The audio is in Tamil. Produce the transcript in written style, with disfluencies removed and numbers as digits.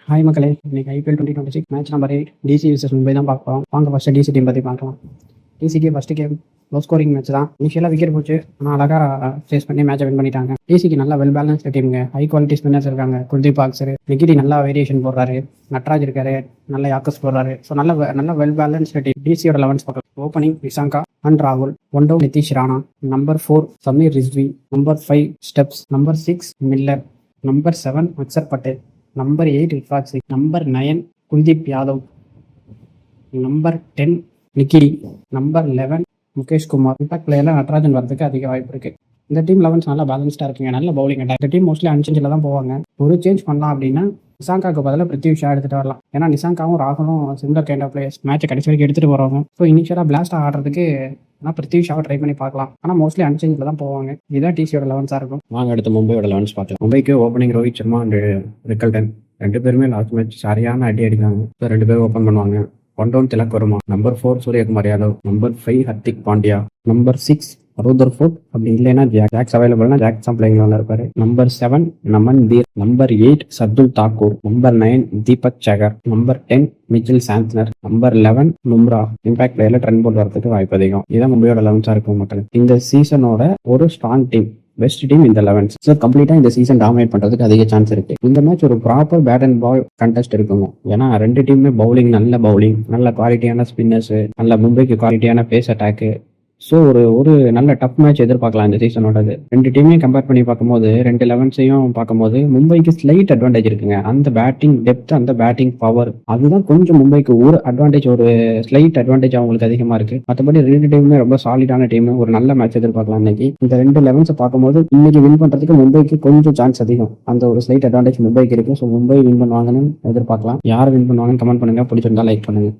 ஹாய் மக்களே, இன்னைக்கு IPL 2026 match number 8 DC versus Mumbai தான் பார்க்கலாம். வாங்க ஃபர்ஸ்ட் டிசி டீம் பற்றி பார்க்கலாம். டிசிக்கு first game low scoring match தான். இனிஷியலாக விக்கெட் போச்சு, ஆனால் அழகாக ஃபேஸ் பண்ணி மேட்சை வின் பண்ணிட்டாங்க. டிசிக்கு நல்லா வெல் பேலன்ஸ்டு டீமுங்க, ஹை குவாலிட்டி ஸ்பின்னர்ஸ் இருக்காங்க. குல்தீப் பாக்ஸர், விக்கெட்டி நல்லா வேரியேஷன் போடுறாரு, நட்ராஜ் இருக்காரு, நல்ல யாக்கர்ஸ் போடுறாரு. ஸோ நல்ல வெல் பேலன்ஸ்டு டீம். டிசியோட 11 பார்க்கலாம். ஓப்பனிங் நிஷாங்கா அண்ட் ராகுல், one down Nitish Rana, number 4 Sameer Rizvi, number 5 Stubbs, number 6 Miller, number 7 Axar Patel, number 8 Rifat Singh, number 9 Kuldeep Yadav, number 10 Ngidi, number 11 Mukesh Kumar. Impact பிளேயர்லாம் நட்ராஜன் வரதுக்கு அதிக வாய்ப்பு இருக்கு. இந்த டீம் 11 நல்லா பேலன்ஸ்டாக இருக்குங்க, நல்ல பவுலிங் அட்டாக். இந்த டீம் மோஸ்ட்லி அன்சேஞ்சில் தான் போவாங்க. ஒரு சேஞ்ச் பண்ணலாம் அப்படின்னா நிஷாங்காவுக்கு பதிலாக பிருத்வி ஷா எடுத்துகிட்டு வரலாம். ஏன்னா நிஷாங்காவும் ராகுலும் சிமிலர் கைண்ட் ஆஃப் பிளேயர்ஸ், மேட்சை கடைசி வரைக்கும் எடுத்துகிட்டு போகிறவங்க. ஸோ இனிஷியலாக பிளாஸ்டாக ஆடுறதுக்கு ஆனால் பிருத்வி ஷாவை ட்ரை பண்ணி பார்க்கலாம். ஆனால் மோஸ்ட்லி அன்சேஞ்சில் தான் போவாங்க. இதுதான் டிசியோட 11 இருக்கும். வாங்க அடுத்து மும்பையோட 11 பார்க்கலாம். மும்பைக்கு opening Rohit Sharma and Rickelton ரெண்டு பேருமே லாஸ்ட் மேட்ச் சரியான அடி அடிக்காங்க. ஸோ 2 பேரும் ஓப்பன் பண்ணுவாங்க. One down Tilak Varma, number 4 Suryakumar Yadav, number 5 Hardik Pandya, number 6 Rutherford, அப்படி இல்லைன்னா ஜாக்ஸ் அவைலபிள்னா ஜாக்ஸ் தான் பிளேயிங்ல இருப்பாரு. Number 7 Naman Dhir, number 8 Shardul Thakur, number 9 Deepak Chahar, number 10 Mitchell Santner, number 11 Bumrah. Impact பிளேயர்ல ட்ரெண்ட் போர்ட் வரதுக்கு வாய்ப்பு அதிகம். இதான் மும்பையோட 11 இருக்கும் மக்கள். இந்த சீசனோட ஒரு ஸ்ட்ராங் டீம், பெஸ்ட் டீம் இந்த 11. ஸோ கம்ப்ளீட்டா இந்த சீசன் டாமினேட் பண்றதுக்கு அதிக சான்ஸ் இருக்கு. இந்த மேட்ச் ஒரு proper bat and ball contest இருக்குங்க. ஏன்னா 2 டீமுமே பவுலிங், நல்ல குவாலிட்டியான ஸ்பின்னர்ஸ், நல்ல மும்பைக்கு குவாலிட்டியான பேஸ் அட்டாக்கு. ஸோ ஒரு நல்ல டஃப் மேட்ச் எதிர்பார்க்கலாம் இந்த சீசனோடது. 2 டீமையும் கம்பேர் பண்ணி பார்க்கும்போது 2 11ஸையும் பார்க்கும்போது மும்பைக்கு ஸ்லைட் அட்வான்டேஜ் இருக்குங்க. அந்த பேட்டிங் டெப்த், அந்த பேட்டிங் பவர், அதுதான் கொஞ்சம் மும்பைக்கு ஒரு அட்வான்டேஜ், ஒரு ஸ்லைட் அட்வான்டேஜ் அவங்களுக்கு அதிகமா இருக்கு. மற்றபடி 2 டீமுமே ரொம்ப சாலிடான டீம். ஒரு நல்ல மேட்ச் எதிர்பார்க்கலாம் இன்னைக்கு. இந்த 2 11ஸை பார்க்கும்போது இன்னைக்கு வின் பண்றதுக்கு மும்பைக்கு கொஞ்சம் சான்ஸ் அதிகம். அந்த ஒரு ஸ்லைட் அட்வான்டேஜ் மும்பைக்கு இருக்கு. ஸோ மும்பை வின் பண்ணுவாங்கன்னு எதிர்பார்க்கலாம். யார் வின் பண்ணுவாங்கன்னு கமெண்ட் பண்ணுங்க. பிடிச்சிருந்தா லைக் பண்ணுங்க.